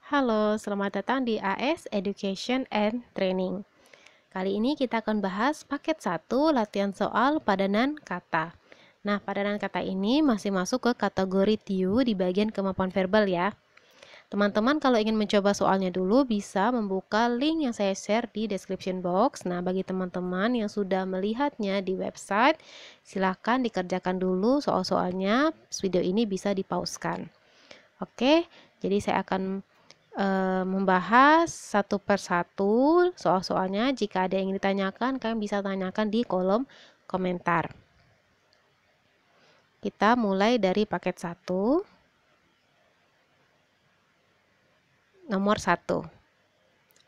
Halo, selamat datang di AS Education and Training. Kali ini kita akan bahas paket 1 latihan soal padanan kata. Nah, padanan kata ini masih masuk ke kategori TIU di bagian kemampuan verbal ya. Teman-teman kalau ingin mencoba soalnya dulu bisa membuka link yang saya share di description box. Nah, bagi teman-teman yang sudah melihatnya di website, silahkan dikerjakan dulu soal-soalnya. Video ini bisa dipauskan. Oke, jadi saya akan membahas satu persatu soal-soalnya. Jika ada yang ingin ditanyakan, kalian bisa tanyakan di kolom komentar. Kita mulai dari paket 1, nomor 1.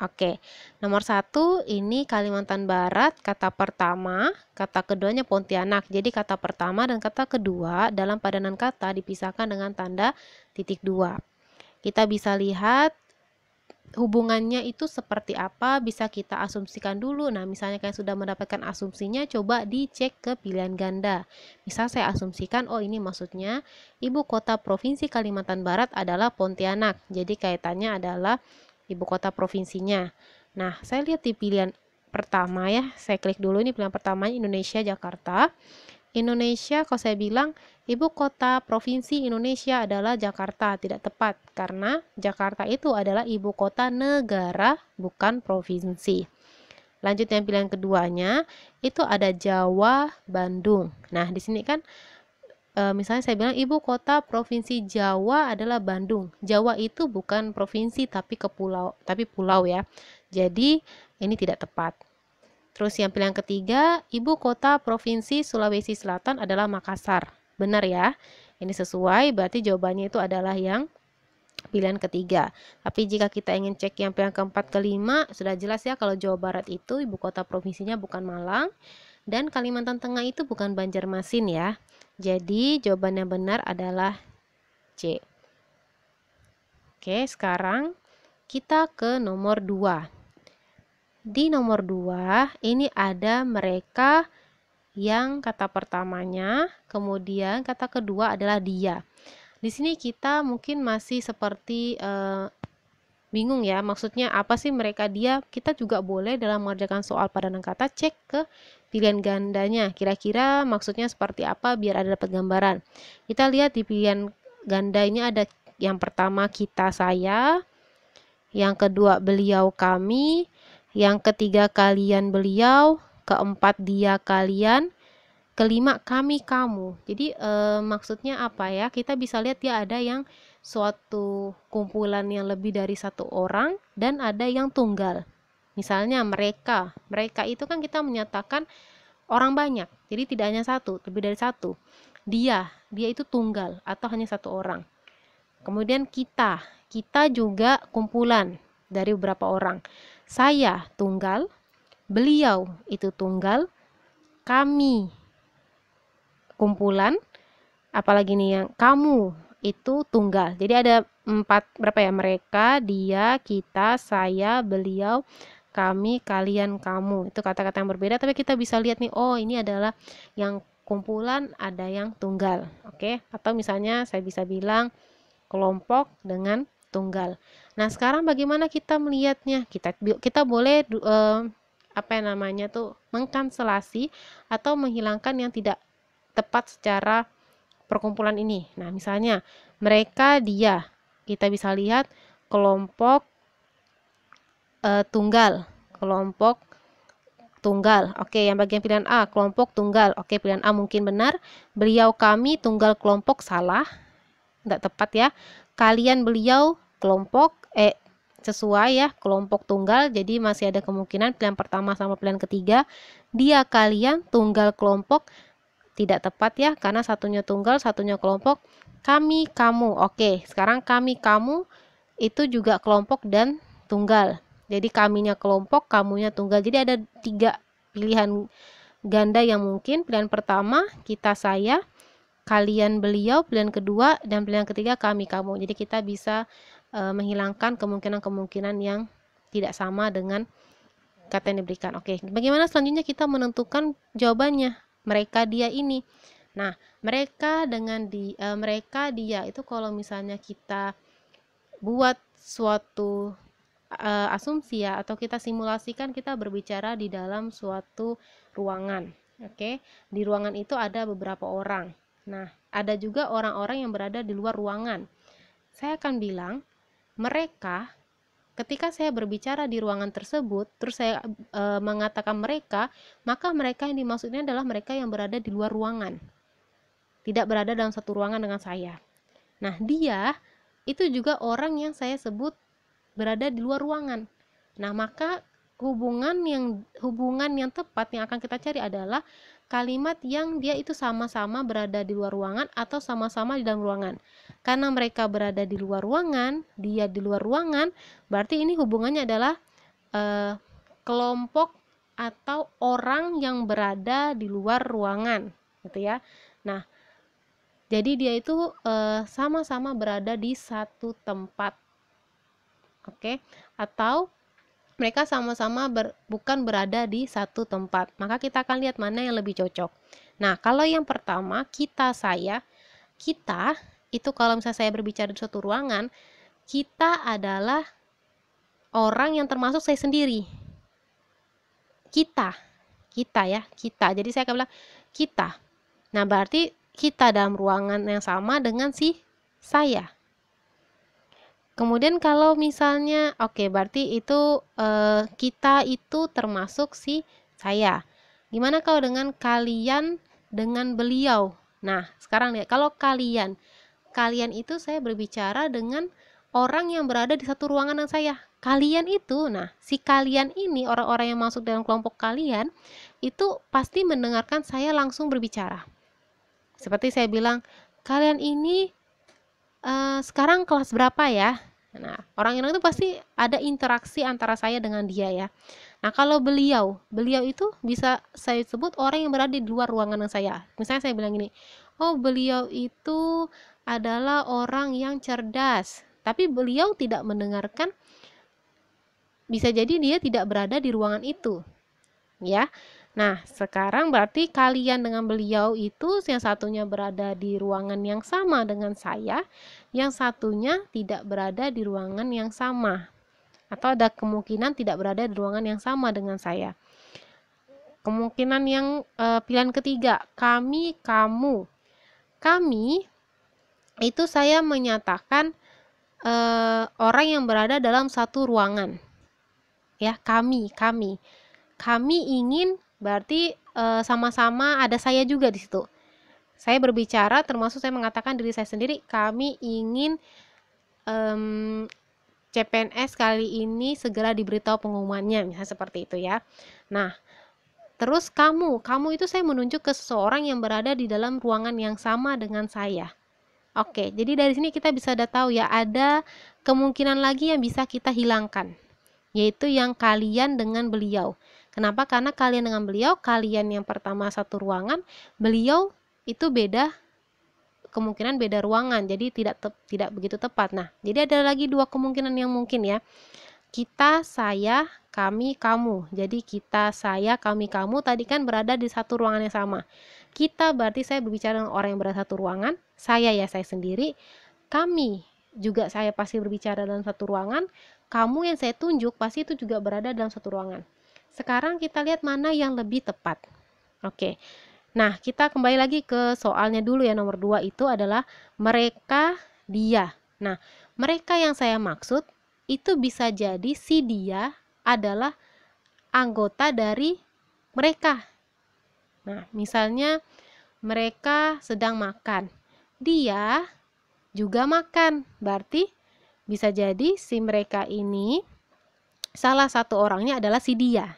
Oke, nomor 1 ini Kalimantan Barat, kata pertama, kata keduanya Pontianak. Jadi kata pertama dan kata kedua dalam padanan kata dipisahkan dengan tanda titik 2. Kita bisa lihat hubungannya itu seperti apa, bisa kita asumsikan dulu. Nah, misalnya kalian sudah mendapatkan asumsinya, coba dicek ke pilihan ganda. Misal saya asumsikan, oh ini maksudnya ibu kota provinsi Kalimantan Barat adalah Pontianak. Jadi kaitannya adalah ibu kota provinsinya. Nah, saya lihat di pilihan pertama ya, saya klik dulu ini pilihan pertamanya Indonesia Jakarta. Indonesia, kalau saya bilang ibu kota provinsi Indonesia adalah Jakarta, tidak tepat karena Jakarta itu adalah ibu kota negara, bukan provinsi. Lanjut yang pilihan keduanya, itu ada Jawa, Bandung. Nah, di sini kan misalnya saya bilang ibu kota provinsi Jawa adalah Bandung. Jawa itu bukan provinsi tapi pulau ya. Jadi ini tidak tepat. Terus yang pilihan ketiga, ibu kota provinsi Sulawesi Selatan adalah Makassar. Benar ya? Ini sesuai, berarti jawabannya itu adalah yang pilihan ketiga. Tapi jika kita ingin cek yang pilihan keempat, kelima, sudah jelas ya kalau Jawa Barat itu ibu kota provinsinya bukan Malang dan Kalimantan Tengah itu bukan Banjarmasin ya. Jadi jawaban yang benar adalah C. Oke, sekarang kita ke nomor 2. Di nomor 2, ini ada mereka yang kata pertamanya, kemudian kata kedua adalah dia. Di sini kita mungkin masih seperti bingung ya, maksudnya apa sih mereka dia? Kita juga boleh dalam mengerjakan soal padanan kata cek ke pilihan gandanya. Kira-kira maksudnya seperti apa biar ada dapat gambaran. Kita lihat di pilihan ganda ini ada yang pertama kita saya, yang kedua beliau kami, yang ketiga kalian beliau, keempat dia kalian, kelima kami kamu. Jadi maksudnya apa ya? Kita bisa lihat ya ada yang suatu kumpulan yang lebih dari satu orang dan ada yang tunggal. Misalnya mereka itu kan kita menyatakan orang banyak. Jadi tidak hanya satu, lebih dari satu. Dia itu tunggal atau hanya satu orang. Kemudian kita juga kumpulan dari beberapa orang. Saya tunggal, beliau itu tunggal, kami kumpulan, apalagi nih yang kamu itu tunggal. Jadi ada berapa ya? Mereka, dia, kita, saya, beliau, kami, kalian, kamu. Itu kata-kata yang berbeda, tapi kita bisa lihat nih, oh ini adalah yang kumpulan, ada yang tunggal. Oke? Atau misalnya saya bisa bilang kelompok dengan tunggal. Nah, sekarang bagaimana kita melihatnya? Kita boleh apa namanya tuh mengkanselasi atau menghilangkan yang tidak tepat secara perkumpulan ini. Nah, misalnya mereka dia, kita bisa lihat kelompok tunggal, kelompok tunggal. Oke, yang bagian pilihan A, kelompok tunggal. Oke, pilihan A mungkin benar. Beliau kami tunggal kelompok salah. Tidak tepat ya. Kalian beliau kelompok sesuai ya, kelompok tunggal. Jadi masih ada kemungkinan pilihan pertama sama pilihan ketiga. Dia kalian tunggal kelompok tidak tepat ya, karena satunya tunggal, satunya kelompok. Kami kamu. Oke, sekarang kami kamu itu juga kelompok dan tunggal. Jadi kaminya kelompok, kamunya tunggal. Jadi ada 3 pilihan ganda yang mungkin. Pilihan pertama kita saya, kalian beliau, pilihan kedua, dan pilihan ketiga kami kamu. Jadi kita bisa menghilangkan kemungkinan-kemungkinan yang tidak sama dengan kata yang diberikan. Oke, bagaimana selanjutnya kita menentukan jawabannya? Mereka dia ini. Nah, mereka dengan mereka dia itu kalau misalnya kita buat suatu asumsi ya, atau kita simulasikan kita berbicara di dalam suatu ruangan. Oke, di ruangan itu ada beberapa orang. Nah, ada juga orang-orang yang berada di luar ruangan. Saya akan bilang mereka, ketika saya berbicara di ruangan tersebut, terus saya mengatakan mereka, maka mereka yang dimaksudnya adalah mereka yang berada di luar ruangan, tidak berada dalam satu ruangan dengan saya. Nah, dia itu juga orang yang saya sebut berada di luar ruangan. Nah, maka hubungan yang tepat yang akan kita cari adalah kalimat yang dia itu sama-sama berada di luar ruangan atau sama-sama di dalam ruangan. Karena mereka berada di luar ruangan, dia di luar ruangan, berarti ini hubungannya adalah kelompok atau orang yang berada di luar ruangan, gitu ya. Nah, jadi dia itu sama-sama berada di satu tempat. Oke, atau mereka sama-sama bukan berada di satu tempat. Maka kita akan lihat mana yang lebih cocok. Nah, kalau yang pertama, kita itu kalau misalnya saya berbicara di suatu ruangan, kita adalah orang yang termasuk saya sendiri. Kita ya, kita. Jadi saya akan bilang kita. Nah, berarti kita dalam ruangan yang sama dengan si saya. Kemudian kalau misalnya, oke, berarti itu kita itu termasuk si saya. Gimana kalau dengan kalian dengan beliau? Nah, sekarang lihat, kalau kalian itu saya berbicara dengan orang yang berada di satu ruangan dengan saya. Kalian itu, nah, si kalian ini, orang-orang yang masuk dalam kelompok kalian, itu pasti mendengarkan saya langsung berbicara. Seperti saya bilang, kalian ini sekarang kelas berapa ya? Nah, orang itu pasti ada interaksi antara saya dengan dia ya. Nah, kalau beliau itu bisa saya sebut orang yang berada di luar ruangan dengan saya. Misalnya saya bilang gini, oh, beliau itu adalah orang yang cerdas, tapi beliau tidak mendengarkan, bisa jadi dia tidak berada di ruangan itu, ya. Nah, sekarang berarti kalian dengan beliau itu yang satunya berada di ruangan yang sama dengan saya, yang satunya tidak berada di ruangan yang sama. Atau ada kemungkinan tidak berada di ruangan yang sama dengan saya. Kemungkinan yang pilihan ketiga, kami, kamu. Kami itu saya menyatakan orang yang berada dalam satu ruangan. Ya, kami. Kami ingin berarti sama-sama ada saya juga di situ. Saya berbicara termasuk saya mengatakan diri saya sendiri, kami ingin CPNS kali ini segera diberitahu pengumumannya, misalnya seperti itu ya. Nah, terus kamu itu saya menunjuk ke seseorang yang berada di dalam ruangan yang sama dengan saya. Oke, jadi dari sini kita bisa udah tahu ya, ada kemungkinan lagi yang bisa kita hilangkan, yaitu yang kalian dengan beliau. Kenapa? Karena kalian dengan beliau, kalian yang pertama satu ruangan, beliau itu beda, kemungkinan beda ruangan, jadi tidak begitu tepat. Nah, jadi ada lagi dua kemungkinan yang mungkin ya. Kita, saya, kami, kamu. Jadi kita, saya, kami, kamu tadi kan berada di satu ruangan yang sama. Kita berarti saya berbicara dengan orang yang berada satu ruangan, saya ya saya sendiri, kami juga saya pasti berbicara dalam satu ruangan, kamu yang saya tunjuk pasti itu juga berada dalam satu ruangan. Sekarang kita lihat mana yang lebih tepat. Oke. Nah, kita kembali lagi ke soalnya dulu ya, nomor 2 itu adalah mereka, dia. Nah, mereka yang saya maksud itu bisa jadi si dia adalah anggota dari mereka. Nah, misalnya mereka sedang makan, dia juga makan, berarti bisa jadi si mereka ini salah satu orangnya adalah si dia.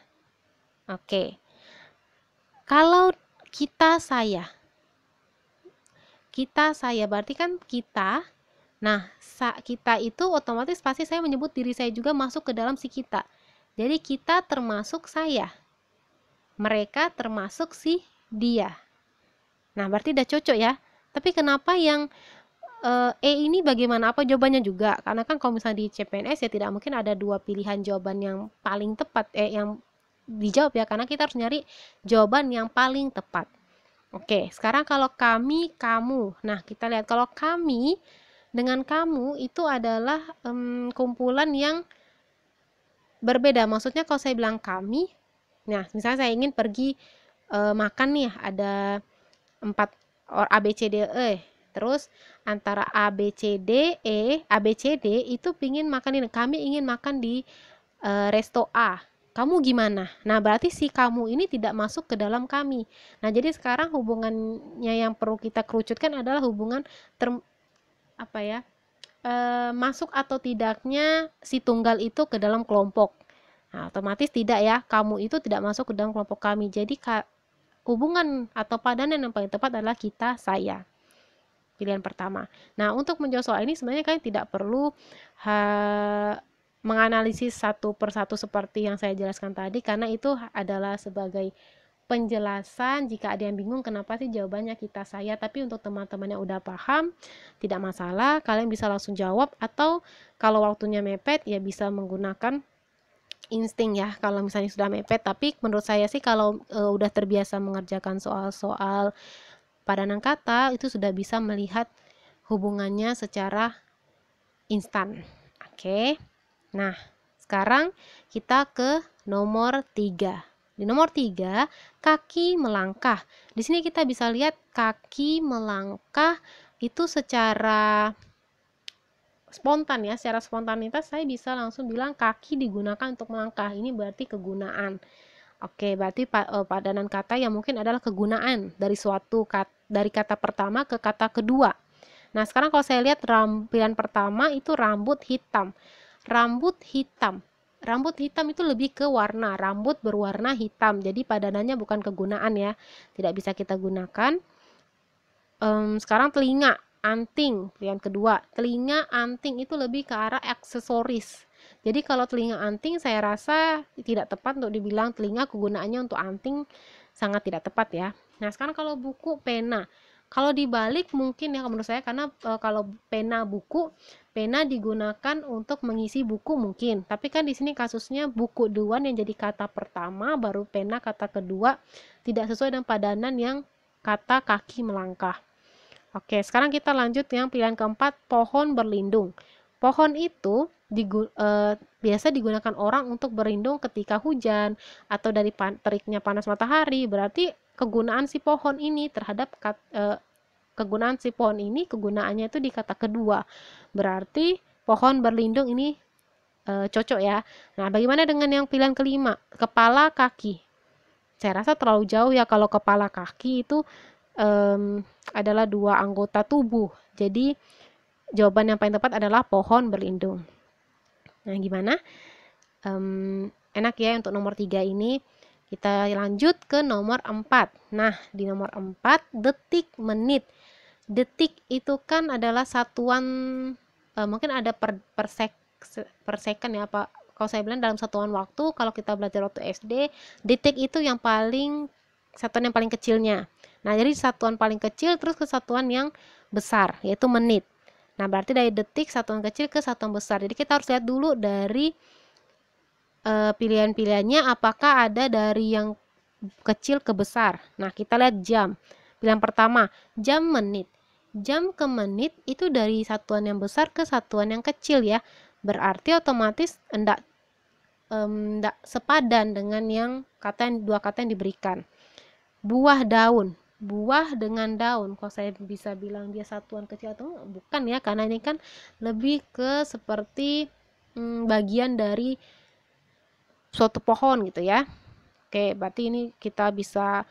Oke. Kalau kita, saya berarti kan kita. Nah, kita itu otomatis pasti saya menyebut diri saya juga masuk ke dalam si kita. Jadi kita termasuk saya, mereka termasuk si dia. Nah, berarti udah cocok ya. Tapi kenapa yang ini bagaimana, apa jawabannya juga? Karena kan kalau misalnya di CPNS ya tidak mungkin ada dua pilihan jawaban yang paling tepat yang dijawab ya, karena kita harus nyari jawaban yang paling tepat. Oke, sekarang kalau kami, kamu. Nah, kita lihat kalau kami Dengan kamu itu adalah kumpulan yang berbeda. Maksudnya kalau saya bilang kami, nah misalnya saya ingin pergi makan nih, ada 4 A B C D E, terus antara A B C D E, A B C D itu pingin makan ini, kami ingin makan di resto A, kamu gimana? Nah berarti si kamu ini tidak masuk ke dalam kami. Nah jadi sekarang hubungannya yang perlu kita kerucutkan adalah hubungan masuk atau tidaknya si tunggal itu ke dalam kelompok. Nah otomatis tidak ya, kamu itu tidak masuk ke dalam kelompok kami. Jadi hubungan atau padanan yang paling tepat adalah kita, saya. Pilihan pertama. Nah, untuk menjawab soal ini sebenarnya kalian tidak perlu menganalisis satu persatu seperti yang saya jelaskan tadi, karena itu adalah sebagai penjelasan jika ada yang bingung kenapa sih jawabannya kita, saya. Tapi untuk teman-teman yang udah paham, tidak masalah, kalian bisa langsung jawab, atau kalau waktunya mepet ya bisa menggunakan insting ya kalau misalnya sudah mepet. Tapi menurut saya sih kalau udah terbiasa mengerjakan soal-soal padanan kata itu sudah bisa melihat hubungannya secara instan. Oke. Nah, sekarang kita ke nomor 3. Di nomor 3, kaki melangkah. Di sini kita bisa lihat kaki melangkah itu secara spontan ya, secara spontanitas saya bisa langsung bilang kaki digunakan untuk melangkah. Ini berarti kegunaan. Oke, berarti padanan kata yang mungkin adalah kegunaan dari suatu dari kata pertama ke kata kedua. Nah, sekarang kalau saya lihat pilihan pertama itu rambut hitam. Rambut hitam. Rambut hitam itu lebih ke warna, rambut berwarna hitam. Jadi padanannya bukan kegunaan ya. Tidak bisa kita gunakan. Sekarang telinga. Anting, pilihan kedua. Telinga anting itu lebih ke arah aksesoris. Jadi kalau telinga anting saya rasa tidak tepat untuk dibilang telinga, kegunaannya untuk anting sangat tidak tepat ya. Nah sekarang kalau buku, pena. Kalau dibalik mungkin ya menurut saya, karena kalau pena buku, pena digunakan untuk mengisi buku mungkin. Tapi kan di sini kasusnya buku duluan yang jadi kata pertama, baru pena kata kedua, tidak sesuai dengan padanan yang kata kaki melangkah. Oke, sekarang kita lanjut yang pilihan keempat, pohon berlindung. Pohon itu biasa digunakan orang untuk berlindung ketika hujan atau dari teriknya panas matahari. Berarti kegunaan si pohon ini terhadap kegunaannya itu di kata kedua. Berarti pohon berlindung ini cocok ya. Nah, bagaimana dengan yang pilihan kelima, kepala kaki? Saya rasa terlalu jauh ya kalau kepala kaki itu adalah dua anggota tubuh. Jadi jawaban yang paling tepat adalah pohon berlindung. Nah, gimana? Enak ya untuk nomor 3 ini. Kita lanjut ke nomor 4. Nah, di nomor 4, detik, menit. Detik itu kan adalah satuan, mungkin ada per second ya, Pak. Kalau saya bilang dalam satuan waktu, kalau kita belajar waktu SD, detik itu yang satuan yang paling kecilnya. Nah, jadi satuan paling kecil terus ke satuan yang besar, yaitu menit. Nah, berarti dari detik satuan kecil ke satuan besar. Jadi kita harus lihat dulu dari pilihan-pilihannya apakah ada dari yang kecil ke besar. Nah, kita lihat jam. Pilihan pertama, jam, menit. Jam ke menit itu dari satuan yang besar ke satuan yang kecil ya. Berarti otomatis enggak sepadan dengan yang dua kata yang diberikan. Buah, daun. Buah dengan daun, kalau saya bisa bilang dia satuan kecil atau bukan ya, karena ini kan lebih ke seperti bagian dari suatu pohon gitu ya. Oke, berarti ini kita bisa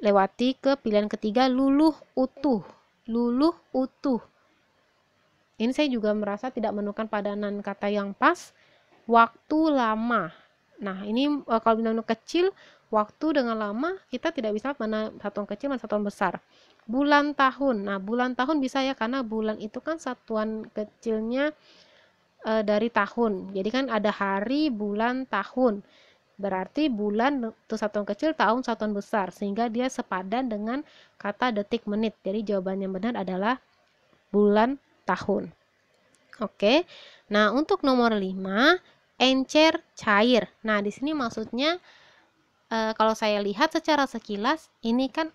lewati ke pilihan ketiga, luluh, utuh. Luluh, utuh. Ini saya juga merasa tidak menemukan padanan kata yang pas. Waktu, lama. Nah, ini kalau benar-benar kecil, waktu dengan lama, kita tidak bisa mana satuan kecil, mana satuan besar. Bulan, tahun. Nah, bulan, tahun bisa ya, karena bulan itu kan satuan kecilnya dari tahun. Jadi kan ada hari, bulan, tahun. Berarti bulan itu satuan kecil, tahun satuan besar. Sehingga dia sepadan dengan kata detik, menit. Jadi jawaban yang benar adalah bulan, tahun. Oke. Nah, untuk nomor 5, encer, cair. Nah, di sini maksudnya kalau saya lihat secara sekilas ini kan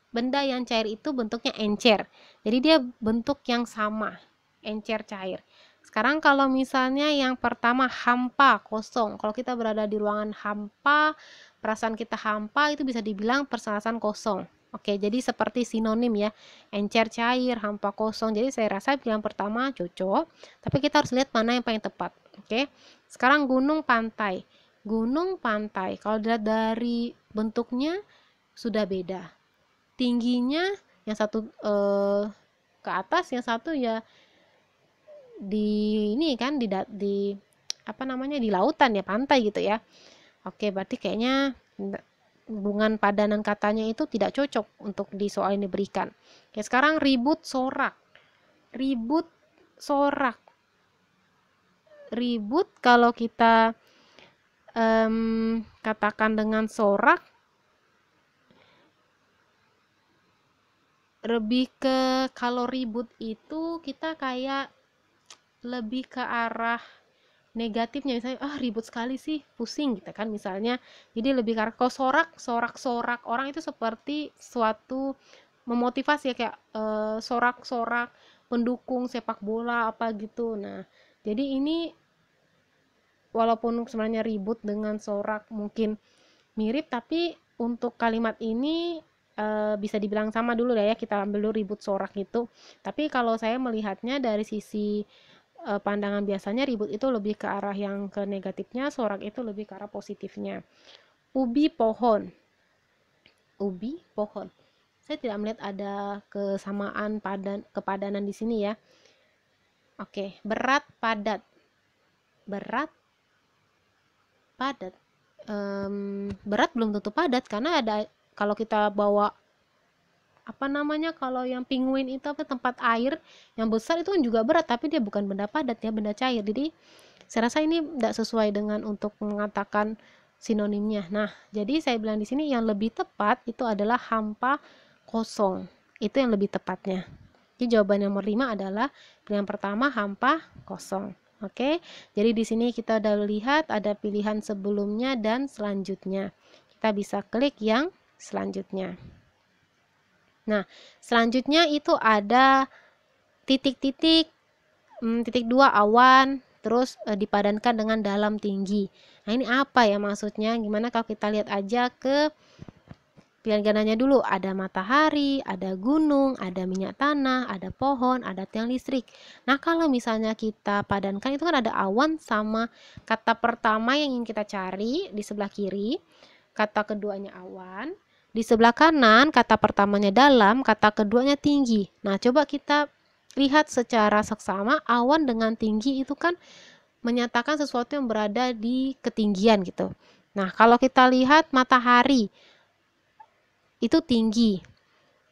benda yang cair itu bentuknya encer. Jadi dia bentuk yang sama, encer cair. Sekarang kalau misalnya yang pertama hampa, kosong. Kalau kita berada di ruangan hampa, perasaan kita hampa, itu bisa dibilang perasaan kosong. Oke, jadi seperti sinonim ya, encer cair, hampa kosong. Jadi saya rasa pilihan pertama cocok, tapi kita harus lihat mana yang paling tepat. Oke, sekarang gunung pantai. Gunung pantai, kalau dilihat dari bentuknya sudah beda. Tingginya yang satu ke atas, yang satu ya di ini kan di apa namanya, di lautan ya, pantai gitu ya. Oke, berarti kayaknya hubungan padanan katanya itu tidak cocok untuk di soal ini berikan. Oke, sekarang ribut sorak. Ribut sorak. Ribut kalau kita katakan dengan sorak, lebih ke, kalau ribut itu kita kayak lebih ke arah negatifnya, misalnya ribut sekali sih, pusing gitu kan misalnya. Jadi lebih ke arah, kalau sorak orang itu seperti suatu memotivasi ya, kayak sorak-sorak pendukung sepak bola apa gitu. Nah, jadi ini walaupun sebenarnya ribut dengan sorak mungkin mirip, tapi untuk kalimat ini bisa dibilang sama dulu ya, kita ambil dulu ribut sorak itu. Tapi kalau saya melihatnya dari sisi pandangan biasanya, ribut itu lebih ke arah yang ke negatifnya, sorak itu lebih ke arah positifnya. Ubi pohon. Ubi pohon. Saya tidak melihat ada kesamaan kepadanan di sini ya. Oke, berat padat. Berat padat. Berat belum tentu padat, karena ada, kalau kita bawa apa namanya, kalau yang penguin itu apa, tempat air yang besar itu kan juga berat, tapi dia bukan benda padat ya, benda cair. Jadi saya rasa ini tidak sesuai dengan untuk mengatakan sinonimnya. Nah, jadi saya bilang di sini yang lebih tepat itu adalah hampa kosong. Itu yang lebih tepatnya. Jadi jawaban nomor 5 adalah pilihan pertama, hampa kosong. Oke, jadi di sini kita udah lihat ada pilihan sebelumnya dan selanjutnya. Kita bisa klik yang selanjutnya. Nah, selanjutnya itu ada titik-titik, titik 2 awan, terus dipadankan dengan dalam tinggi. Nah, ini apa ya maksudnya? Gimana kalau kita lihat aja ke pilihan gandanya dulu. Ada matahari, ada gunung, ada minyak tanah, ada pohon, ada tiang listrik. Nah, kalau misalnya kita padankan, itu kan ada awan sama kata pertama yang ingin kita cari di sebelah kiri, kata keduanya awan. Di sebelah kanan, kata pertamanya dalam, kata keduanya tinggi. Nah, coba kita lihat secara seksama, awan dengan tinggi itu kan menyatakan sesuatu yang berada di ketinggian gitu. Nah, kalau kita lihat matahari, itu tinggi.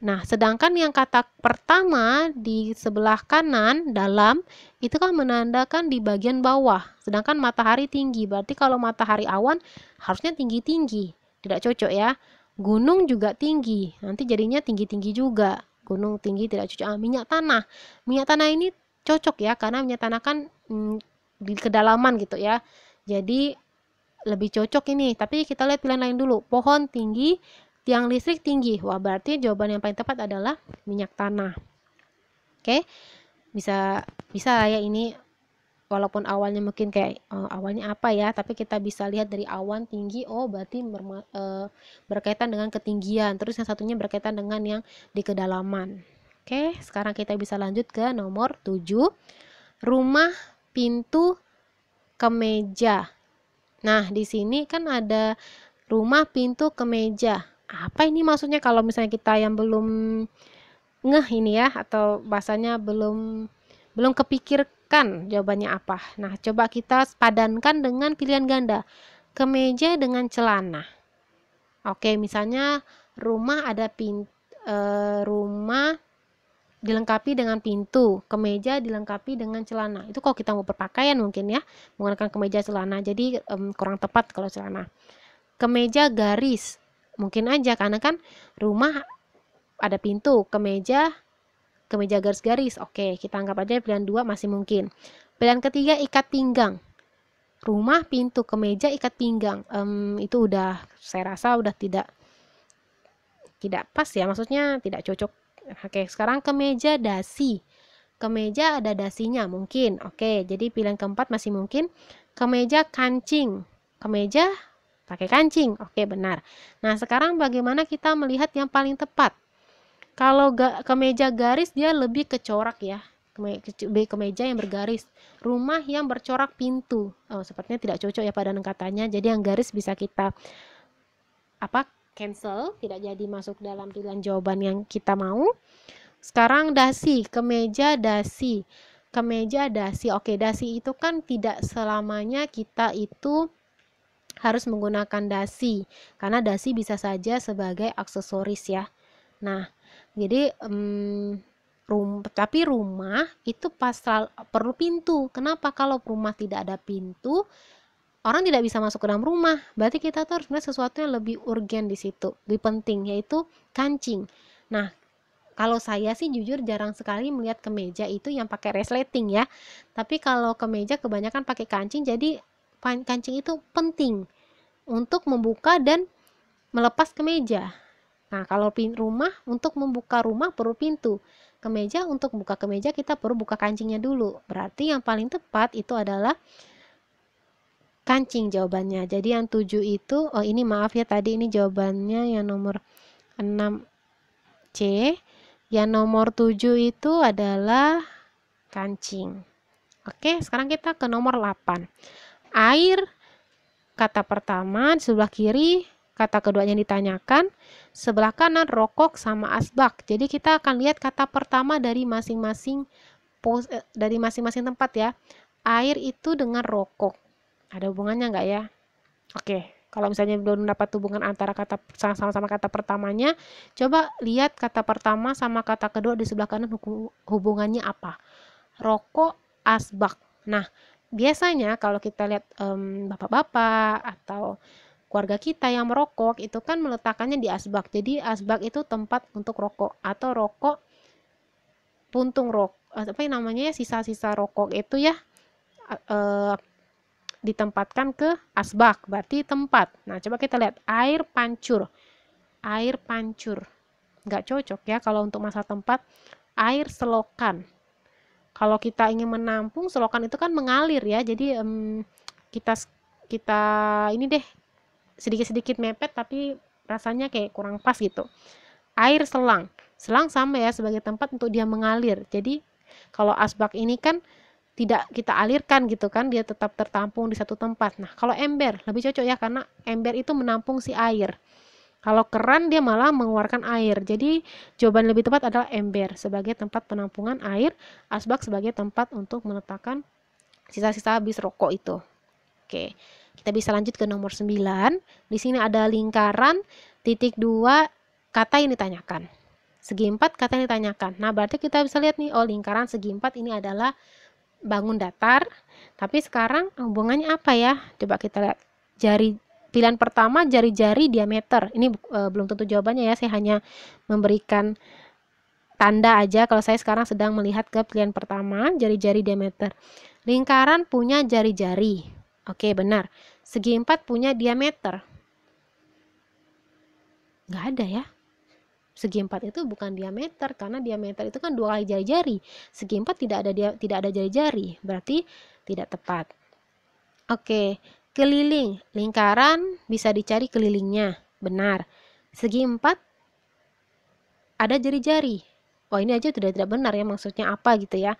Nah, sedangkan yang kata pertama di sebelah kanan, dalam, itu kan menandakan di bagian bawah. Sedangkan matahari tinggi, berarti kalau matahari awan, harusnya tinggi-tinggi. Tidak cocok ya. Gunung juga tinggi, nanti jadinya tinggi-tinggi juga. Gunung tinggi tidak cocok. Minyak tanah. Minyak tanah ini cocok ya, karena minyak tanah kan di kedalaman gitu ya. Jadi lebih cocok ini. Tapi kita lihat pilihan lain dulu. Pohon tinggi, tiang listrik tinggi. Wah, berarti jawaban yang paling tepat adalah minyak tanah. Oke, bisa ya ini, walaupun awalnya mungkin kayak awalnya apa ya, tapi kita bisa lihat dari awan tinggi, oh berarti berkaitan dengan ketinggian. Terus yang satunya berkaitan dengan yang di kedalaman. Oke, sekarang kita bisa lanjut ke nomor 7. Rumah, pintu, kemeja. Nah, di sini kan ada rumah, pintu, kemeja. Apa ini maksudnya? Kalau misalnya kita yang belum ngeh ini ya, atau bahasanya belum kepikirkan jawabannya apa. Nah, coba kita padankan dengan pilihan ganda. Kemeja dengan celana. Oke, misalnya rumah ada rumah dilengkapi dengan pintu, kemeja dilengkapi dengan celana. Itu kalau kita mau berpakaian mungkin ya, menggunakan kemeja celana. Jadi kurang tepat kalau celana. Kemeja garis. Mungkin aja, karena kan rumah ada pintu, kemeja garis-garis. Oke, kita anggap aja pilihan 2 masih mungkin. Pilihan ketiga, ikat pinggang. Rumah, pintu, kemeja, ikat pinggang. Itu udah, saya rasa udah tidak tidak pas ya, maksudnya tidak cocok. Oke, sekarang kemeja dasi. Kemeja ada dasinya mungkin. Oke, jadi pilihan keempat masih mungkin. Kemeja kancing. Kemeja pakai kancing. Oke, benar. Nah, sekarang bagaimana kita melihat yang paling tepat? Kalau kemeja garis dia lebih ke corak ya. Kemeja yang bergaris. Rumah yang bercorak pintu. Oh, sepertinya tidak cocok ya padanan katanya. Jadi yang garis bisa kita cancel, tidak jadi masuk dalam pilihan jawaban yang kita mau. Sekarang dasi, kemeja dasi. Kemeja dasi. Oke, dasi itu kan tidak selamanya kita itu harus menggunakan dasi. Karena dasi bisa saja sebagai aksesoris ya. Nah, jadi tapi rumah itu perlu pintu. Kenapa? Kalau rumah tidak ada pintu, orang tidak bisa masuk ke dalam rumah. Berarti kita tuh harus melihat sesuatu yang lebih urgen di situ, lebih penting, yaitu kancing. Nah, kalau saya sih jujur jarang sekali melihat kemeja itu yang pakai resleting ya. Tapi kalau kemeja kebanyakan pakai kancing, jadi kancing itu penting untuk membuka dan melepas kemeja. Nah, kalau rumah, untuk membuka rumah perlu pintu. Kemeja, untuk buka kemeja kita perlu buka kancingnya dulu. Berarti yang paling tepat itu adalah kancing jawabannya. Jadi yang 7 itu, oh ini maaf ya tadi ini jawabannya yang nomor 6C. Yang nomor 7 itu adalah kancing. Oke, sekarang kita ke nomor 8. Air, kata pertama di sebelah kiri, kata keduanya ditanyakan, sebelah kanan rokok sama asbak. Jadi kita akan lihat kata pertama dari masing-masing tempat ya. Air itu dengan rokok. Ada hubungannya nggak ya? Oke, kalau misalnya belum dapat hubungan antara kata sama-sama kata pertamanya, coba lihat kata pertama sama kata kedua di sebelah kanan hubungannya apa. Rokok, asbak. Nah, biasanya kalau kita lihat bapak-bapak atau keluarga kita yang merokok itu kan meletakkannya di asbak. Jadi asbak itu tempat untuk rokok atau rokok puntung sisa-sisa rokok itu ya ditempatkan ke asbak, berarti tempat. Nah, coba kita lihat air pancur. Air pancur. Nggak cocok ya kalau untuk masalah tempat. Air selokan. Kalau kita ingin menampung, selokan itu kan mengalir ya. Jadi kita ini deh sedikit-sedikit mepet tapi rasanya kayak kurang pas gitu. Air selang. Selang sama ya sebagai tempat untuk dia mengalir. Jadi kalau asbak ini kan tidak kita alirkan gitu kan, dia tetap tertampung di satu tempat. Nah, kalau ember lebih cocok ya karena ember itu menampung si air. Kalau keran dia malah mengeluarkan air. Jadi jawaban lebih tepat adalah ember sebagai tempat penampungan air, asbak sebagai tempat untuk meletakkan sisa-sisa habis rokok itu. Oke. Kita bisa lanjut ke nomor 9. Di sini ada lingkaran, titik 2, kata yang ditanyakan. Segi 4 kata yang ditanyakan. Nah, berarti kita bisa lihat nih, oh lingkaran segi 4 ini adalah bangun datar. Tapi sekarang hubungannya apa ya? Coba kita lihat. Pilihan pertama jari-jari diameter. Ini belum tentu jawabannya ya, saya hanya memberikan tanda aja kalau saya sekarang sedang melihat ke pilihan pertama, jari-jari diameter. Lingkaran punya jari-jari. Oke, benar. Segi 4 punya diameter. Nggak ada ya. Segi 4 itu bukan diameter, karena diameter itu kan 2 kali jari-jari. Segi 4 tidak ada jari-jari, berarti tidak tepat. Oke, keliling. Lingkaran bisa dicari kelilingnya. Benar. Segi 4 ada jari-jari. Oh, ini aja sudah tidak benar ya, maksudnya apa gitu ya.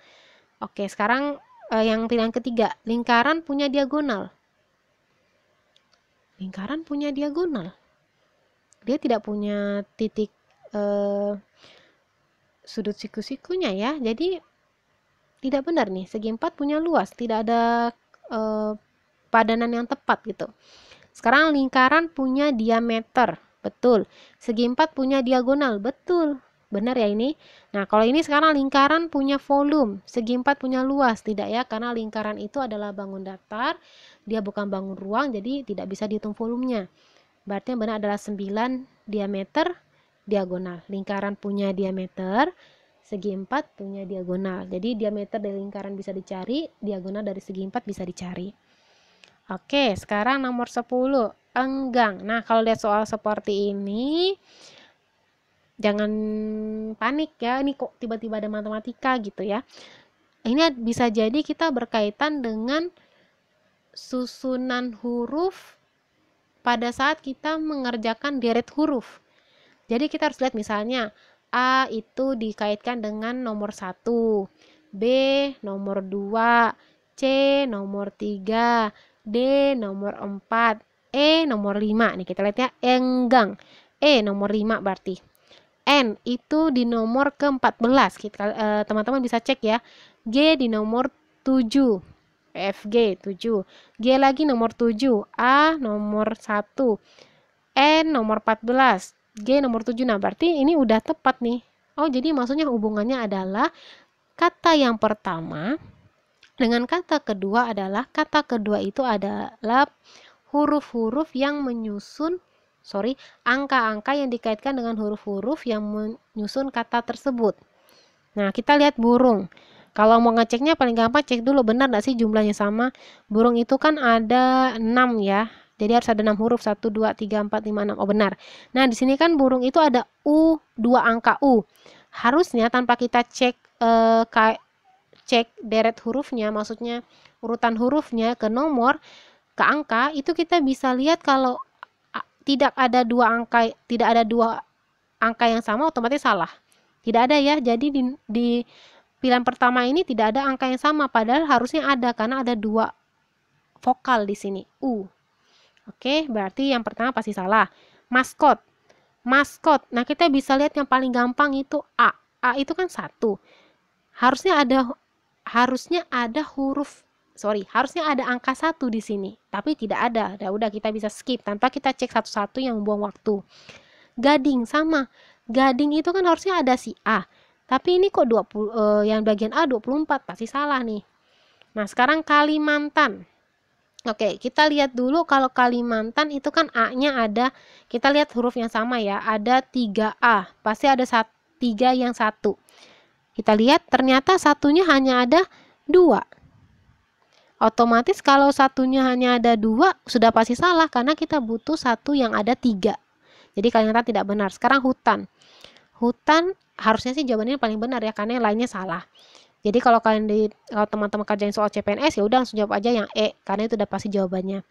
Oke, sekarang yang pilihan ketiga, lingkaran punya diagonal. Lingkaran punya diagonal. Dia tidak punya titik sudut siku-sikunya ya. Jadi tidak benar nih. Segi 4 punya luas, tidak ada padanan yang tepat gitu. Sekarang lingkaran punya diameter. Betul. Segi 4 punya diagonal. Betul. Benar ya ini? Nah, kalau ini sekarang lingkaran punya volume. Segi 4 punya luas. Tidak ya, karena lingkaran itu adalah bangun datar. Dia bukan bangun ruang, jadi tidak bisa dihitung volumenya. Berarti yang benar adalah 9 diameter diagonal. Lingkaran punya diameter, segi 4 punya diagonal. Jadi diameter dari lingkaran bisa dicari, diagonal dari segi 4 bisa dicari. Oke, sekarang nomor 10, enggang. Nah, kalau lihat soal seperti ini, Jangan panik ya, ini kok tiba-tiba ada matematika gitu ya. Ini bisa jadi kita berkaitan dengan susunan huruf pada saat kita mengerjakan deret huruf. Jadi kita harus lihat misalnya A itu dikaitkan dengan nomor 1, B nomor 2, C nomor 3, D nomor 4, E nomor 5. Nih kita lihat ya, enggang. E nomor 5 berarti. N itu di nomor ke-14. Teman-teman bisa cek ya. G di nomor 7. FG 7. G lagi nomor 7. A nomor 1. N nomor 14. G nomor 7. Nah, berarti ini udah tepat nih. Oh, jadi maksudnya hubungannya adalah kata yang pertama dengan kata kedua itu adalah huruf-huruf yang menyusun angka-angka yang dikaitkan dengan huruf-huruf yang menyusun kata tersebut. Nah, kita lihat burung. Kalau mau ngeceknya paling gampang cek dulu benar nggak sih jumlahnya sama. Burung itu kan ada 6 ya. Jadi harus ada 6 huruf, 1, 2, 3, 4, 5, 6. Oh benar. Nah, di sini kan burung itu ada U, 2 angka U. Harusnya tanpa kita cek deret hurufnya, maksudnya urutan hurufnya ke nomor, ke angka, itu kita bisa lihat kalau tidak ada dua angka yang sama, otomatis salah. Tidak ada ya. Jadi di pilihan pertama ini tidak ada angka yang sama, padahal harusnya ada karena ada 2 vokal di sini, U. Oke, berarti yang pertama pasti salah. Maskot. Nah, kita bisa lihat yang paling gampang itu A. A itu kan 1. Harusnya ada angka 1 di sini, tapi tidak ada. Udah kita bisa skip tanpa kita cek satu-satu yang membuang waktu. Gading sama. Gading itu kan harusnya ada si A. Tapi ini kok 20 yang bagian A 24, pasti salah nih. Nah, sekarang Kalimantan. Oke, kita lihat dulu kalau Kalimantan itu kan A-nya ada, kita lihat huruf yang sama ya, ada 3A, pasti ada 3 yang 1. Kita lihat ternyata satunya hanya ada 2. Otomatis kalau satunya hanya ada 2, sudah pasti salah karena kita butuh satu yang ada 3. Jadi Kalimantan tidak benar. Sekarang hutan. Hutan harusnya sih jawabannya paling benar ya, karena yang lainnya salah. Jadi kalau teman-teman kerjain soal CPNS ya udah langsung jawab aja yang E karena itu udah pasti jawabannya.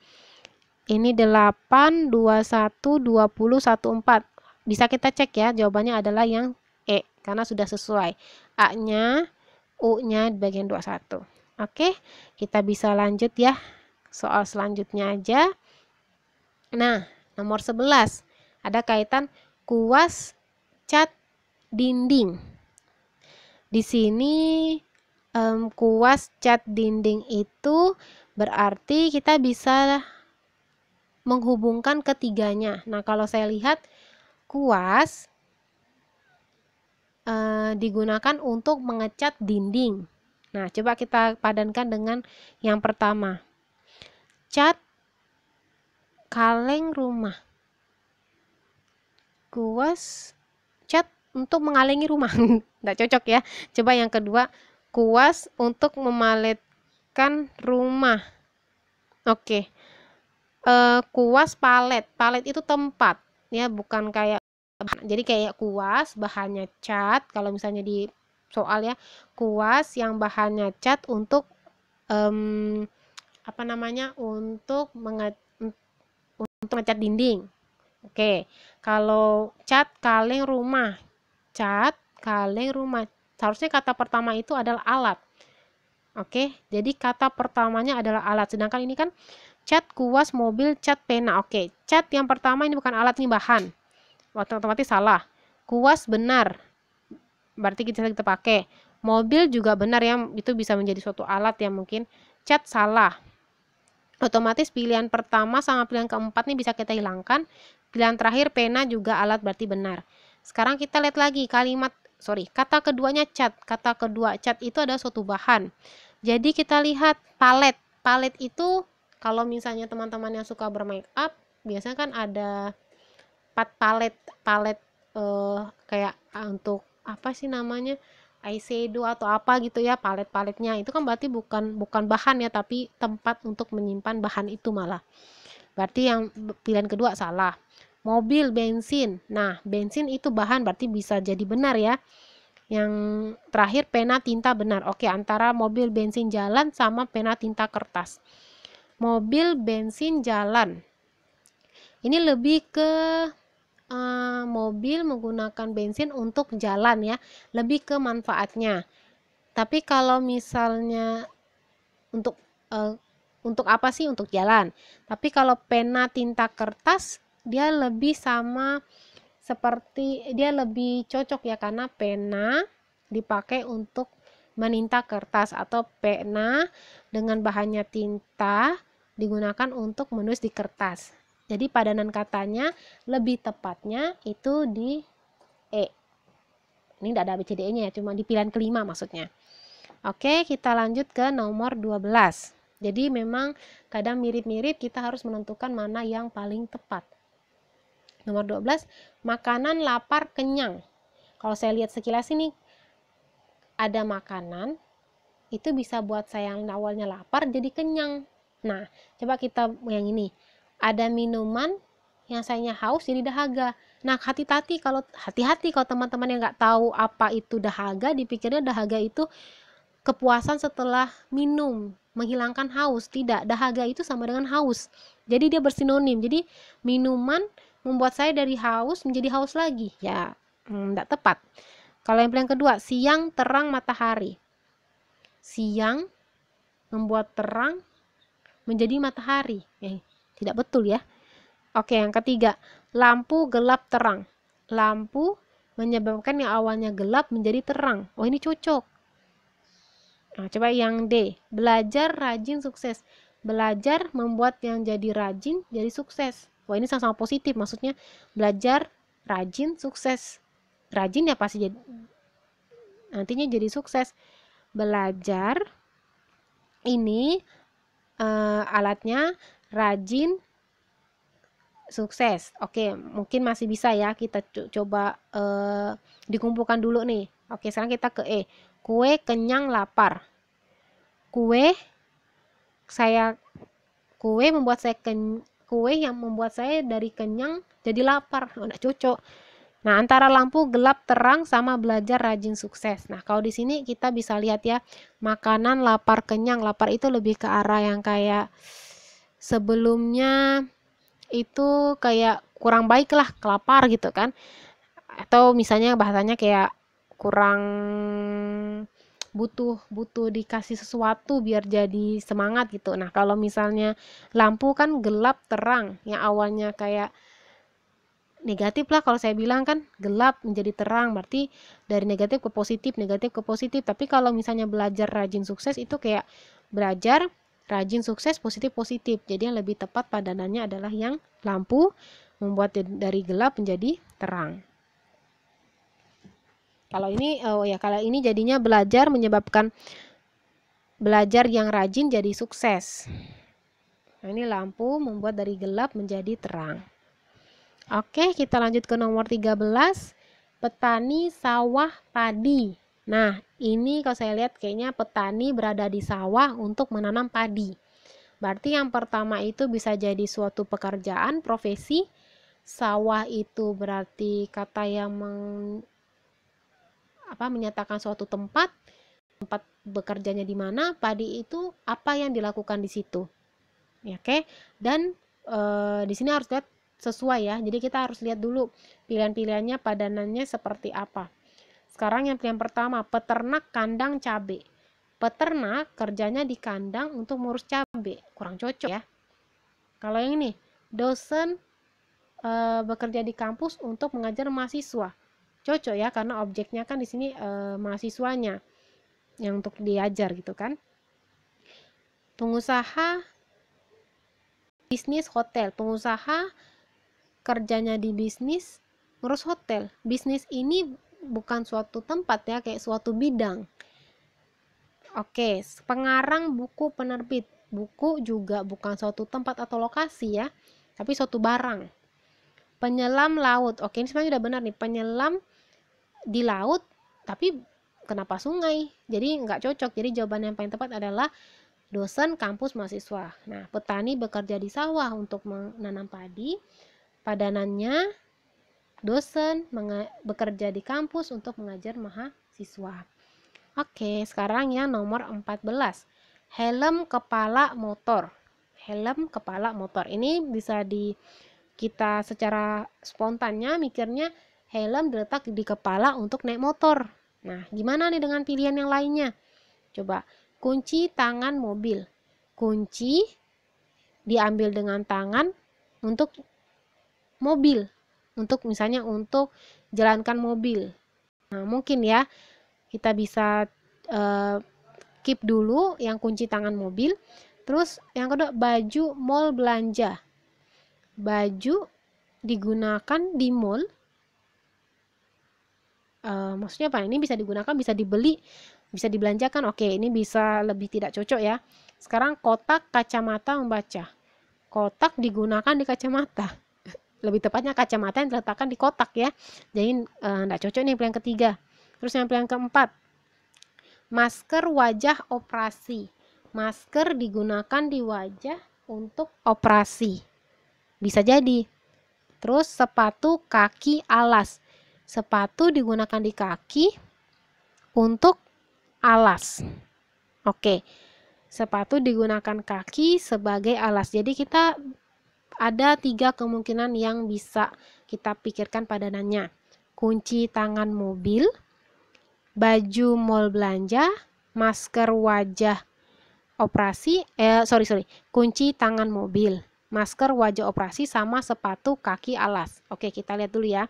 Ini 8, 21, 20, 14. Bisa kita cek ya, jawabannya adalah yang E karena sudah sesuai. A-nya, U-nya di bagian 21. Oke, kita bisa lanjut ya. Soal selanjutnya aja. Nah, nomor 11. Ada kaitan kuas cat dinding. Di sini kuas cat dinding itu berarti kita bisa menghubungkan ketiganya. Nah, kalau saya lihat kuas digunakan untuk mengecat dinding. Nah, coba kita padankan dengan yang pertama. Cat kaleng rumah. Kuas cat untuk mengalengi rumah. Nggak cocok ya. Coba yang kedua, kuas untuk memaletkan rumah. Oke. Kuas palet. Palet itu tempat ya, bukan kayak, jadi kayak kuas bahannya cat. Kalau misalnya di soal ya, kuas yang bahannya cat untuk untuk ngecat dinding. Oke, kalau cat kaleng rumah, seharusnya kata pertama itu adalah alat. Oke, jadi kata pertamanya adalah alat, sedangkan ini kan cat kuas mobil, cat pena. Oke, cat yang pertama ini bukan alat, ini bahan, otomatis salah. Kuas benar, berarti kita pakai. Mobil juga benar ya, itu bisa menjadi suatu alat ya mungkin. Cat salah, otomatis pilihan pertama sama pilihan keempat nih bisa kita hilangkan. Pilihan terakhir pena juga alat, berarti benar. Sekarang kita lihat lagi kata keduanya cat. Kata kedua cat itu adalah suatu bahan. Jadi kita lihat palet. Palet itu kalau misalnya teman-teman yang suka bermake up, biasanya kan ada palet kayak untuk apa sih namanya, eyeshadow atau apa gitu ya, paletnya itu kan berarti bukan bahan ya, tapi tempat untuk menyimpan bahan itu malah. Berarti yang pilihan kedua salah. mobil, bensin. Nah, bensin itu bahan, berarti bisa jadi benar ya. Yang terakhir pena, tinta, benar. Oke, antara mobil, bensin, jalan sama pena, tinta, kertas. Mobil, bensin, jalan. Ini lebih ke mobil menggunakan bensin untuk jalan ya, lebih ke manfaatnya. Tapi kalau misalnya untuk apa sih? Untuk jalan. Tapi kalau pena, tinta, kertas dia lebih sama seperti, dia lebih cocok ya, karena pena dipakai untuk meninta kertas, atau pena dengan bahannya tinta digunakan untuk menulis di kertas. Jadi padanan katanya lebih tepatnya itu di E. Ini tidak ada ABCDE-nya ya, cuma di pilihan kelima maksudnya. Oke, kita lanjut ke nomor 12. Jadi memang kadang mirip-mirip, kita harus menentukan mana yang paling tepat. Nomor 12, makanan, lapar, kenyang. Kalau saya lihat sekilas ini, ada makanan, itu bisa buat saya yang awalnya lapar jadi kenyang. Nah, coba kita yang ini. Ada minuman yang sayanya haus jadi dahaga. Nah, hati-hati kalau teman-teman yang nggak tahu apa itu dahaga, dipikirnya dahaga itu kepuasan setelah minum, menghilangkan haus. Tidak, dahaga itu sama dengan haus. Jadi dia bersinonim. Jadi minuman membuat saya dari haus menjadi haus lagi. Ya, tidak tepat. Kalau yang kedua, siang, terang, matahari. Siang membuat terang menjadi matahari. Tidak betul ya. Oke, yang ketiga, lampu, gelap, terang. Lampu menyebabkan yang awalnya gelap menjadi terang. Oh, ini cocok. Nah, coba yang D, belajar, rajin, sukses. Belajar membuat yang jadi rajin jadi sukses. Wah, ini sama-sama positif, maksudnya belajar, rajin, sukses. Rajin ya pasti jadi, nantinya jadi sukses. Belajar ini alatnya, rajin, sukses. Oke, mungkin masih bisa ya, kita coba dikumpulkan dulu nih. Oke, sekarang kita ke E. Kue, kenyang, lapar. Kue yang membuat saya dari kenyang jadi lapar. Udah cocok. Nah, antara lampu, gelap, terang sama belajar, rajin, sukses. Nah, kalau di sini kita bisa lihat ya, makanan, lapar, kenyang. Lapar itu lebih ke arah yang kayak sebelumnya itu kayak kurang baik lah, kelapar gitu kan. Atau misalnya bahasanya kayak kurang butuh dikasih sesuatu biar jadi semangat gitu. Nah, kalau misalnya lampu kan gelap, terang. Yang awalnya kayak negatif lah, kalau saya bilang kan gelap menjadi terang, berarti dari negatif ke positif, negatif ke positif. Tapi kalau misalnya belajar, rajin, sukses itu kayak belajar, rajin, sukses, positif, positif. Jadi yang lebih tepat padanannya adalah yang lampu membuat dari gelap menjadi terang. Kalau ini jadinya belajar menyebabkan belajar yang rajin jadi sukses. Nah, ini lampu membuat dari gelap menjadi terang. Oke, kita lanjut ke nomor 13. Petani, sawah, padi. Nah, ini kalau saya lihat kayaknya petani berada di sawah untuk menanam padi. Berarti yang pertama itu bisa jadi suatu pekerjaan, profesi. Sawah itu berarti kata yang menyatakan suatu tempat bekerjanya di mana. Padi itu apa yang dilakukan di situ. Ya, oke. Dan di sini harus lihat sesuai ya, jadi kita harus lihat dulu pilihan-pilihannya, padanannya seperti apa. Sekarang yang pilihan pertama, peternak, kandang, cabai. Peternak kerjanya di kandang untuk mengurus cabai, kurang cocok ya. Kalau yang ini, dosen bekerja di kampus untuk mengajar mahasiswa, cocok ya, karena objeknya kan di sini mahasiswanya yang untuk diajar gitu kan. Pengusaha, bisnis, hotel. Pengusaha kerjanya di bisnis ngurus hotel. Bisnis ini bukan suatu tempat ya, kayak suatu bidang. Oke, pengarang, buku, penerbit. Buku juga bukan suatu tempat atau lokasi ya, tapi suatu barang. Penyelam laut. Oke, ini sebenarnya udah benar nih. Penyelam di laut, tapi kenapa sungai? Jadi nggak cocok. Jadi jawaban yang paling tepat adalah dosen, kampus, mahasiswa. Nah, petani bekerja di sawah untuk menanam padi. padanannya dosen bekerja di kampus untuk mengajar mahasiswa. Oke, sekarang yang nomor 14. Helm kepala motor. Helm kepala motor. Ini bisa kita secara spontannya mikirnya helm diletak di kepala untuk naik motor. Nah, gimana nih dengan pilihan yang lainnya? Coba, kunci tangan mobil. Kunci diambil dengan tangan untuk mobil. Misalnya untuk jalankan mobil. Nah, mungkin ya kita bisa keep dulu yang kunci tangan mobil. Terus yang kedua, baju mall belanja. Baju digunakan di mall. Maksudnya apa? Ini bisa digunakan, bisa dibeli, bisa dibelanjakan. Oke, ini bisa lebih tidak cocok ya. Sekarang kotak kacamata membaca. Kotak digunakan di kacamata. Lebih tepatnya kacamata yang diletakkan di kotak ya. Jadi enggak cocok nih pilihan ketiga. Terus yang pilihan keempat, masker wajah operasi. Masker digunakan di wajah untuk operasi. Bisa jadi. Terus sepatu kaki alas. Sepatu digunakan di kaki untuk alas. Oke. Sepatu digunakan kaki sebagai alas. Jadi kita ada 3 kemungkinan yang bisa kita pikirkan padanannya. Kunci tangan mobil, baju mall belanja, masker wajah operasi, kunci tangan mobil, masker wajah operasi, sama sepatu kaki alas. Oke, kita lihat dulu ya.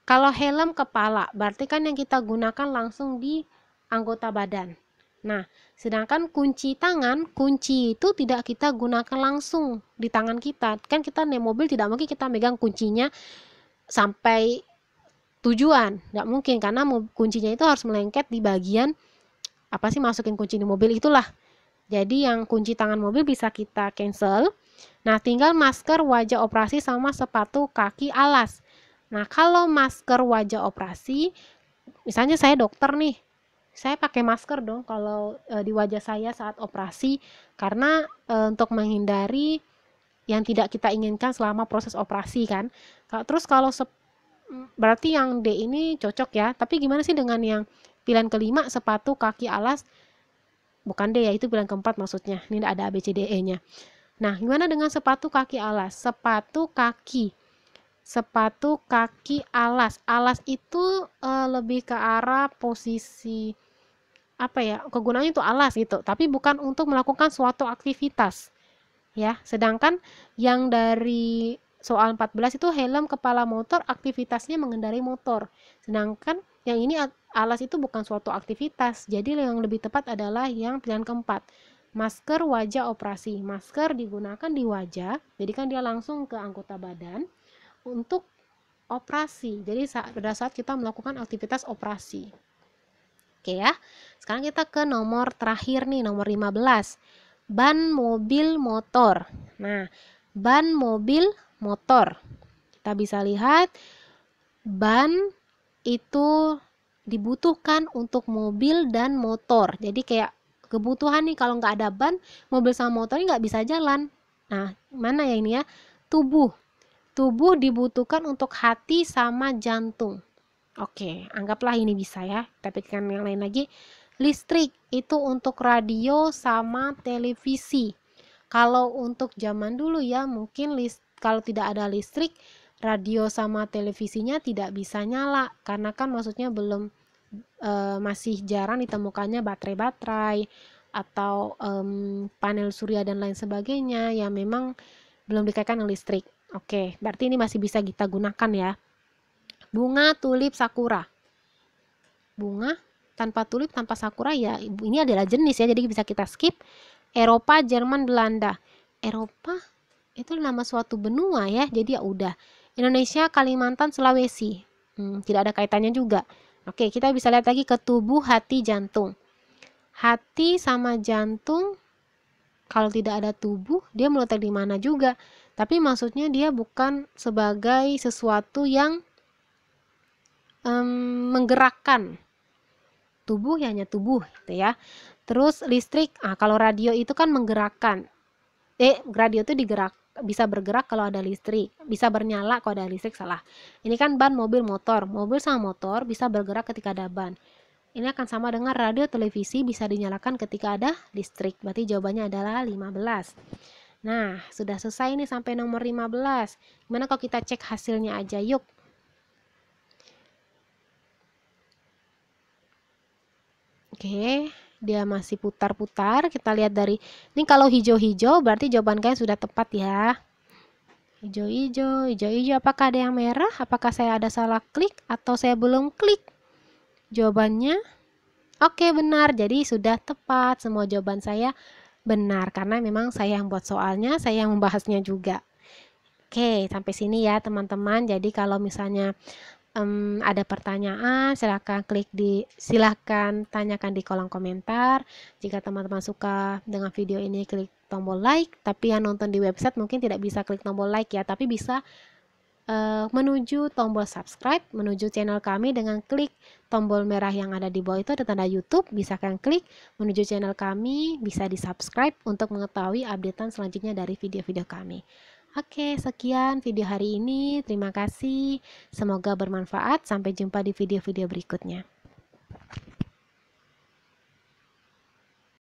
Kalau helm kepala, berarti kan yang kita gunakan langsung di anggota badan. Nah, sedangkan kunci tangan, kunci itu tidak kita gunakan langsung di tangan kita. Kan kita naik mobil tidak mungkin kita megang kuncinya sampai tujuan. Tidak mungkin, karena kuncinya itu harus melengket di bagian masukin kunci di mobil itulah. Jadi yang kunci tangan mobil bisa kita cancel. Nah, tinggal masker wajah operasi sama sepatu kaki alas. Nah, kalau masker wajah operasi, misalnya saya dokter nih, saya pakai masker dong kalau di wajah saya saat operasi, karena untuk menghindari yang tidak kita inginkan selama proses operasi kan. Terus kalau berarti yang D ini cocok ya. Tapi gimana sih dengan yang pilihan kelima, sepatu kaki alas? Bukan D ya, itu pilihan keempat maksudnya. Ini tidak ada A, B, C, D, E-nya. Nah, gimana dengan sepatu kaki alas? Sepatu kaki alas. Alas itu lebih ke arah posisi kegunaannya itu alas gitu, tapi bukan untuk melakukan suatu aktivitas ya. Sedangkan yang dari soal 14 itu helm kepala motor, aktivitasnya mengendarai motor. Sedangkan yang ini alas itu bukan suatu aktivitas. Jadi yang lebih tepat adalah yang pilihan keempat, masker wajah operasi. Masker digunakan di wajah, jadi kan dia langsung ke anggota badan untuk operasi. Jadi pada saat kita melakukan aktivitas operasi. Oke ya. Sekarang kita ke nomor terakhir nih, nomor 15. Ban mobil motor. Nah, ban mobil motor. Kita bisa lihat ban itu dibutuhkan untuk mobil dan motor. Jadi kayak kebutuhan nih, kalau nggak ada ban, mobil sama motornya nggak bisa jalan. Nah, mana ya ini ya? Tubuh dibutuhkan untuk hati sama jantung. Oke, anggaplah ini bisa ya. Kita pikirkan yang lain lagi. Listrik itu untuk radio sama televisi. Kalau untuk zaman dulu ya, mungkin kalau tidak ada listrik, radio sama televisinya tidak bisa nyala, karena kan maksudnya belum masih jarang ditemukannya baterai-baterai atau panel surya dan lain sebagainya yang memang belum dikaitkan dengan listrik. Oke, berarti ini masih bisa kita gunakan ya. Bunga tulip sakura. Bunga tanpa tulip, tanpa sakura ya, ini adalah jenis ya, jadi bisa kita skip. Eropa, Jerman, Belanda. Eropa itu nama suatu benua ya, jadi ya udah. Indonesia, Kalimantan, Sulawesi. Tidak ada kaitannya juga. Oke, kita bisa lihat lagi ke tubuh, hati, jantung. Hati sama jantung, kalau tidak ada tubuh, dia meletak di mana juga. Tapi maksudnya dia bukan sebagai sesuatu yang menggerakkan tubuh, ya hanya tubuh gitu ya. Terus listrik, kalau radio itu kan menggerakkan. Radio itu bisa bergerak kalau ada listrik, bisa bernyala kalau ada listrik, salah. Ini kan ban mobil motor. Mobil sama motor bisa bergerak ketika ada ban. Ini akan sama dengan radio televisi bisa dinyalakan ketika ada listrik. Berarti jawabannya adalah 15. Nah, sudah selesai nih sampai nomor 15. Gimana kalau kita cek hasilnya aja, yuk. Oke, dia masih putar-putar. Kita lihat dari ini, kalau hijau-hijau berarti jawaban kalian sudah tepat ya. Hijau-hijau, hijau-hijau. Apakah ada yang merah? Apakah saya ada salah klik atau saya belum klik? Jawabannya oke, benar. Jadi sudah tepat. Semua jawaban saya benar karena memang saya yang buat soalnya, saya yang membahasnya juga. Oke, sampai sini ya teman-teman. Jadi kalau misalnya ada pertanyaan, silahkan tanyakan di kolom komentar. Jika teman-teman suka dengan video ini, klik tombol like. Tapi yang nonton di website mungkin tidak bisa klik tombol like ya, tapi bisa menuju tombol subscribe, menuju channel kami dengan klik tombol merah yang ada di bawah itu, ada tanda YouTube, bisa kalian klik menuju channel kami, bisa di subscribe untuk mengetahui updatean selanjutnya dari video-video kami. Oke, sekian video hari ini. Terima kasih. Semoga bermanfaat. Sampai jumpa di video-video berikutnya.